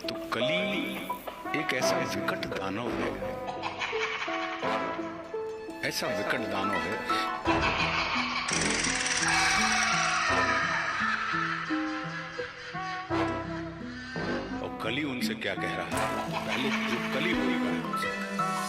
तो कली एक ऐसा विकट दानव है, ऐसा विकट दानव है। और कली उनसे क्या कह रहा है, पहले जो कली होगा उनसे।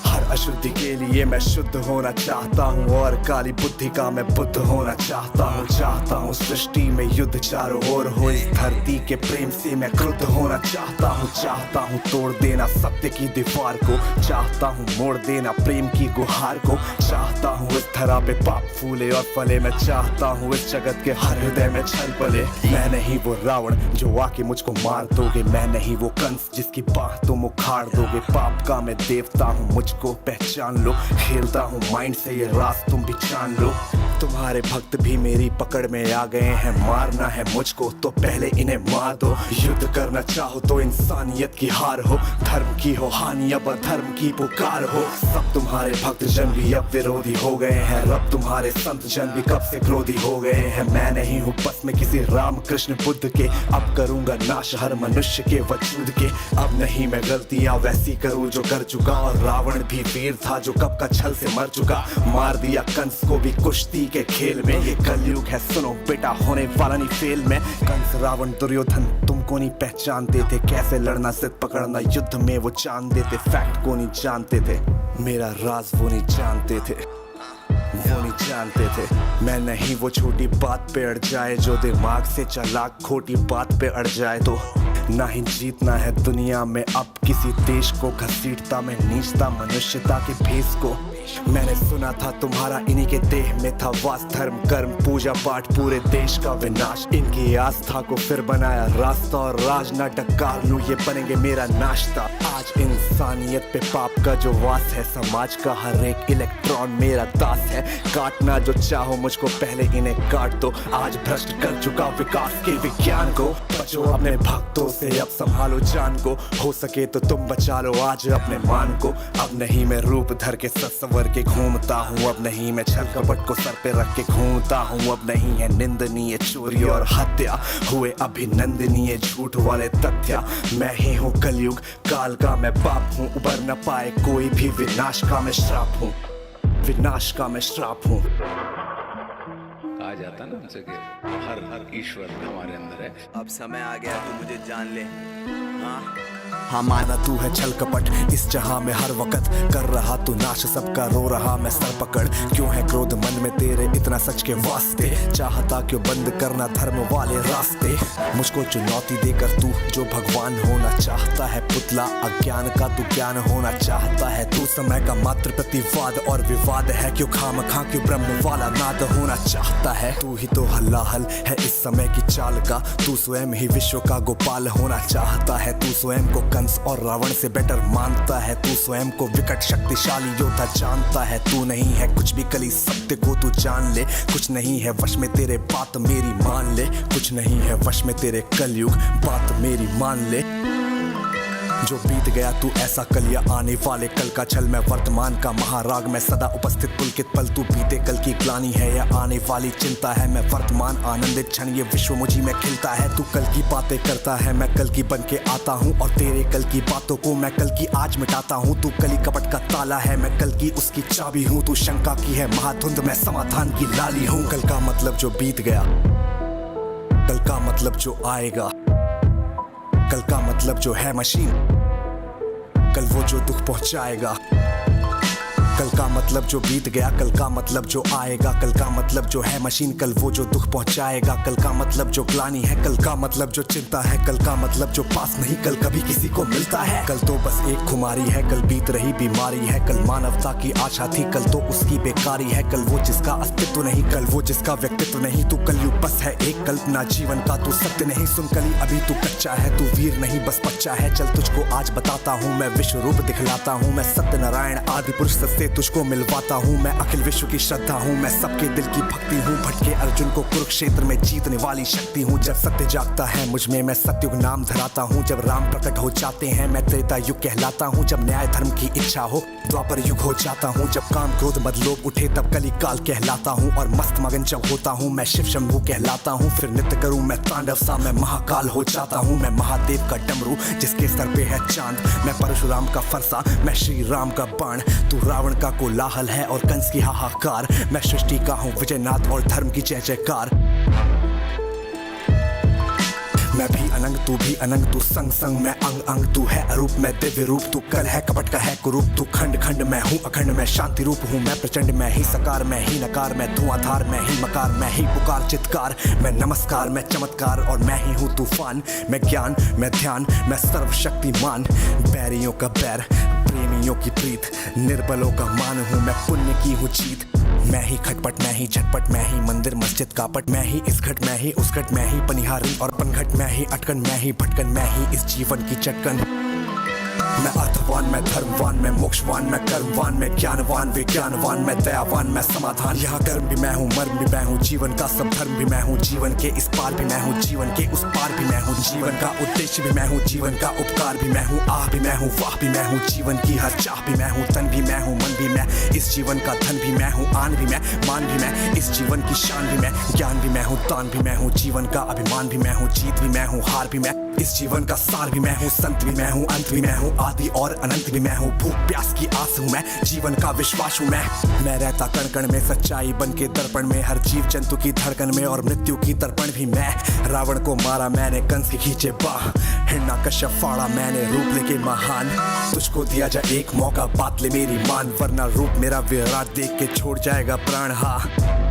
हर अशुद्धि के लिए मैं शुद्ध होना चाहता हूँ और काली बुद्धि का मैं बुद्ध होना चाहता हूँ सृष्टि में युद्ध चारों ओर हो, इस धरती के प्रेम से मैं क्रुद्ध होना चाहता हूँ तोड़ देना सत्य की दीवार को, चाहता हूँ मोड़ देना प्रेम की गुहार को, चाहता हूँ इस धरा पे पाप फूले और फले, मैं चाहता हूँ इस जगत के हर हृदय में छल पले। मैं नहीं वो रावण जो आके मुझको मार दोगे, मैं नहीं वो कंस जिसकी बाह तुम उखाड़ दोगे, पाप का मैं देवता हूँ मुझको पहचान लो, खेलता हूँ माइंड से ये राज तुम भी जान लो। तुम्हारे भक्त भी मेरी पकड़ में आ गए हैं, मारना है मुझको तो पहले इन्हें मार दो, युद्ध करना चाहो तो इंसानियत की हार हो, धर्म की हो हानि अब धर्म की पुकार हो। सब तुम्हारे भक्त जन भी अब विरोधी हो गए हैं, रब तुम्हारे संत जन भी कब से क्रोधी हो गए हैं। मैं नहीं हूँ बस में किसी राम कृष्ण बुद्ध के, अब करूंगा नाश हर मनुष्य के वजूद के। अब नहीं मैं गलतियां वैसी करूँ जो कर चुका, और रावण भी वीर था जो कब का छल से मर चुका, मार दिया कंस को भी कुश्ती के खेल में। ये कलयुग है सुनो बेटा, होने वाला नहीं फेल में। कंस रावण दुर्योधन तुमको नहीं पहचानते थे, कैसे लड़ना सिद्ध पकड़ना युद्ध में वो जानते थे, फैक्ट को नहीं जानते थे, मेरा राज वो नहीं जानते थे, वो नहीं जानते थे। मैं नहीं वो छोटी बात पे अड़ जाए जो दिमाग से चालाक खोटी बात पे अड़ जाए, तो ना ही जीतना है दुनिया में अब किसी देश को, घसीटता मैं नीचता मनुष्यता के भेष को। मैंने सुना था तुम्हारा इन्हीं के देह में था वास, धर्म कर्म पूजा पाठ पूरे देश का विनाश, इनकी आस्था को फिर बनाया रास्ता, और राज ना डकार लूं ये बनेंगे मेरा नाश्ता। आज इंसानियत पे पाप का जो वास है, समाज का हर एक इलेक्ट्रॉन मेरा दास है, काटना जो चाहो मुझको पहले इन्हें काट दो। आज भ्रष्ट कर चुका विकास के विज्ञान को, बचो अपने भक्तों से अब संभालो जान को, हो सके तो तुम बचा लो आज अपने मान को। अब नहीं मैं रूप धर के सत्सवर के घूमता हूँ, अब नहीं मैं छल कपट को सर पे रख के घूमता हूँ, अब नहीं है निंदनीय चोरी और हत्या, हुए अभिनंदनीय झूठ वाले तथ्य। मैं ही हूँ कलयुग काल का मैं बाप हूँ, उबर न पाए कोई भी, विनाश का मैं श्राप हूँ, विनाश का मैं श्राप हूँ। कहा जाता ना उनसे कि हर ईश्वर हमारे अंदर है। अब समय आ गया तू मुझे जान ले। हाँ माना तू है छल कपट इस जहां में हर वक्त कर रहा तू नाश, सबका रो रहा मैं सर पकड़, क्यों है क्रोध मन में तेरे इतना सच के वास्ते, चाहता क्यों बंद करना धर्म वाले रास्ते। मुझको चुनौती देकर तू जो भगवान होना चाहता है, पुतला अज्ञान का तू ज्ञान होना चाहता है, तू समय का मात्र प्रतिवाद और विवाद है, क्यों खामखा क्यों ब्रह्म वाला नाद होना चाहता है। तू ही तो हल्लाहल है इस समय की चाल का, तू स्वयं ही विश्व का गोपाल होना चाहता है, तू स्वयं को कंस और रावण से बेटर मानता है, तू स्वयं को विकट शक्तिशाली योद्धा जानता है। तू नहीं है कुछ भी कली सत्य को तू जान ले, कुछ नहीं है वश में तेरे बात मेरी मान ले, कुछ नहीं है वश में तेरे कलयुग बात मेरी मान ले। जो बीत गया तू ऐसा कल या आने वाले कल का छल, मैं वर्तमान का महाराग मैं सदा उपस्थित पुलकित पल, तू बीते कल की ग्लानि है या आने वाली चिंता है, मैं वर्तमान आनंदित क्षण ये विश्व मुझी में खिलता है। तू कल की बातें करता है मैं कल की बन के आता हूँ, और तेरे कल की बातों को मैं कल की आज मिटाता हूँ। तू कली कपट का ताला है मैं कल की उसकी चाबी हूँ, तू शंका की है महाधुंध मैं समाधान की लाली हूँ। कल का मतलब जो बीत गया, कल का मतलब जो आएगा, कल का मतलब जो है मशीन, कल वो जो दुख पहुंचाएगा। कल का मतलब जो बीत गया, कल का मतलब जो आएगा, कल का मतलब जो है मशीन, कल वो जो दुख पहुंचाएगा। कल का मतलब जो ग्लानि है, कल का मतलब जो चिंता है, कल का मतलब जो पास नहीं कल कभी किसी को मिलता है। कल तो बस एक खुमारी है, कल बीत रही बीमारी है, कल मानवता की आशा थी, कल तो उसकी बेकारी है। कल वो जिसका अस्तित्व नहीं, कल वो जिसका व्यक्तित्व नहीं, तू कलयुग बस है एक कल्पना जीवन का तू सत्य नहीं। सुन कली अभी तू कच्चा है, तू वीर नहीं बस बच्चा है, चल तुझको आज बताता हूँ मैं विश्व रूप दिखलाता हूँ मैं, सत्य नारायण आदि पुरुष सत्य से तुझको मिलवाता हूँ। मैं अखिल विश्व की श्रद्धा हूँ, मैं सबके दिल की भक्ति हूँ। भटके अर्जुन को कुरुक्षेत्र में जीतने वाली शक्ति हूँ। जब सत्य जागता है मुझ में, मैं सत्युग नाम धराता हूँ। जब राम प्रकट हो जाते हैं, मैं त्रेता युग कहलाता हूँ। जब न्याय धर्म की इच्छा हो, द्वापर युग हो जाता हूँ। जब काम क्रोध मद लोभ उठे, तब कली काल कहलाता हूँ। और मस्त मगन जब होता हूँ, मैं शिव शंभू कहलाता हूँ। फिर नृत्य करूँ मैं तांडव सा, मैं महाकाल हो जाता हूँ। मैं महादेव का डमरू जिसके सर पे है चांद, मैं परशुराम का फरसा, मैं श्री राम का बाण। तू रावण का कोलाहल है और कंस की हाहाकार, मैं सृष्टि का हूँ विजयनाथ और धर्म की जय जयकार। मैं भी अनंग तू भी अनंग, तू संग संग मैं अंग अंग। तू है अरूप मैं दिव्य रूप, तू कल है कपट का है कुरूप। तू खंड खंड मैं हूँ अखंड, मैं शांति रूप हूँ। मैं प्रचंड मैं ही सकार, मैं ही नकार, मैं धुआंधार, मैं ही मकार, मैं ही पुकार चित्कार। मैं नमस्कार, मैं चमत्कार और मैं ही हूँ तूफान। मैं ज्ञान, मैं ध्यान, मैं सर्वशक्तिमान। बैरियों का बैर, प्रेमियों की प्रीत, निर्बलों का मान हूँ मैं, पुण्य की हूँ जीत। मैं ही खटपट, मैं ही झटपट, मैं ही मंदिर मस्जिद कापट। मैं ही इस घट, मैं ही उस घट, मैं ही पनिहारी और पनघट। मैं ही अटकन, मैं ही भटकन, मैं ही इस जीवन की चटकन। मैं अर्थवान, मैं धर्मवान, मैं मोक्षवान, मैं कर्मवान, मैं ज्ञानवान, विज्ञानवान, मैं दयावान, मैं समाधान। यहाँ कर्म भी मैं हूँ, मर्म भी मैं हूँ, जीवन का सब धर्म भी मैं हूँ। जीवन के इस पार भी मैं हूँ, जीवन के उस पार भी मैं हूँ। जीवन का उद्देश्य भी मैं हूँ, जीवन का उपकार भी मैं हूँ। आह भी मैं हूँ, वाह भी मैं हूँ, जीवन की हर चाह भी मैं हूँ। तन भी मैं हूँ, मन भी मैं, इस जीवन का धन भी मैं हूँ। आन भी मैं, मान भी मैं, इस जीवन की शान भी मैं। ज्ञान भी मैं हूँ, तान भी मैं हूँ, जीवन का अभिमान भी मैं हूँ। जीत भी मैं हूँ, हार भी मैं, इस जीवन का सार भी मैं हूँ। संत भी मैं हूँ, अंत भी मैं हूँ, आदि और अनंत भी मैं हूँ। भूख प्यास की आस हूँ मैं, जीवन का विश्वास हूँ मैं रहता कण कण में, सच्चाई बन के दर्पण में। हर जीव जंतु की धड़कन में और मृत्यु की तर्पण भी मैं। रावण को मारा मैंने, कंस की खींचे बाह, हिरण्यकश्यप फाड़ा मैंने, रूप लेके महान। तुझको दिया जाए एक मौका, बात ले मेरी मान, वरना रूप मेरा विराट देख के छोड़ जाएगा प्राण। हाँ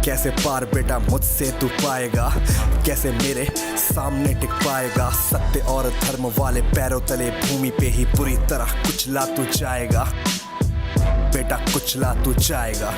कैसे पार बेटा मुझसे तू पाएगा, कैसे मेरे सामने टिक पाएगा। सत्य और धर्म वाले पैरों तले भूमि पे ही पूरी तरह कुचला तू जाएगा बेटा, कुचला तू जाएगा।